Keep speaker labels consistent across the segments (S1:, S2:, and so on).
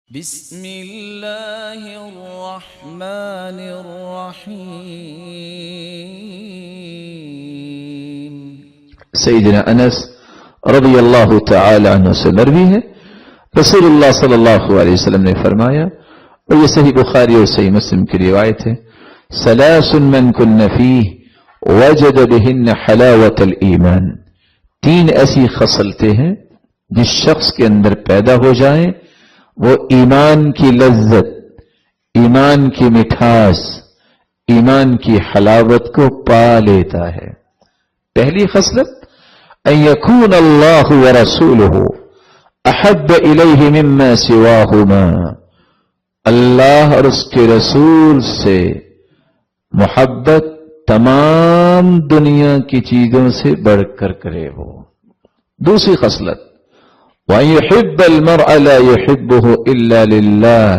S1: بسم اللہ الرحمن الرحیم۔
S2: سیدنا انس رضی اللہ تعالی عنہ سے مروی ہے، رسول اللہ صلی اللہ علیہ وسلم نے فرمایا، اور یہ صحیح بخاری اور صحیح مسلم کی روایت ہے، ثلاث من کن فیہ وجد بہن حلاوت الایمان، تین ایسی خصلتیں ہیں جس شخص کے اندر پیدا ہو جائیں وہ ایمان کی لذت، ایمان کی مٹھاس، ایمان کی حلاوت کو پا لیتا ہے۔ پہلی خصلت ان یکون اللہ ورسولہ احب الیہ مما سواہما، اللہ اور اس کے رسول سے محبت تمام دنیا کی چیزوں سے بڑھ کر کرے وہ۔ دوسری خصلت وَأَن يُحِبَّ الْمَرْءَ لَا يُحِبُّهُ إِلَّا لِلَّهِ،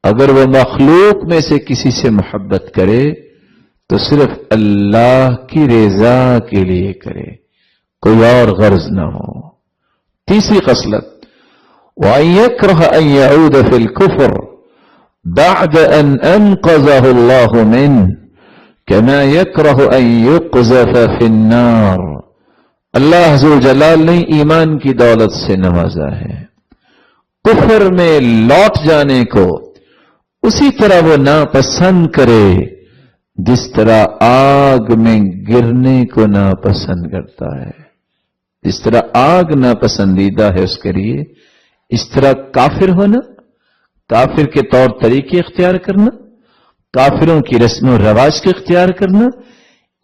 S2: اگر وہ مخلوق میں سے کسی سے محبت کرے تو صرف اللہ کی رضا کے لیے کرے، کوئی اور غرض نہ ہو۔ تیسری خصلت وَأَن يَكْرَهَ أَن يَعُودَ فِي الْكُفْرِ بَعْدَ أَنْ أَنْقَذَهُ اللَّهُ مِنْهُ كَمَا يَكْرَهُ أَن يُقْذَفَ فِي النَّارِ، اللہ ذوالجلال نے ایمان کی دولت سے نوازا ہے، کفر میں لوٹ جانے کو اسی طرح وہ ناپسند کرے جس طرح آگ میں گرنے کو ناپسند کرتا ہے۔ جس طرح آگ ناپسندیدہ ہے اس کے لیے، اس طرح کافر ہونا، کافر کے طور طریقے اختیار کرنا، کافروں کی رسم و رواج کے اختیار کرنا،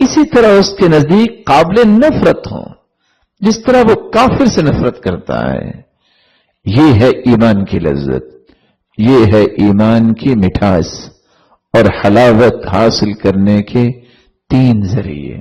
S2: اسی طرح اس کے نزدیک قابل نفرت ہو جس طرح وہ کافر سے نفرت کرتا ہے۔ یہ ہے ایمان کی لذت، یہ ہے ایمان کی مٹھاس اور حلاوت حاصل کرنے کے تین ذریعے۔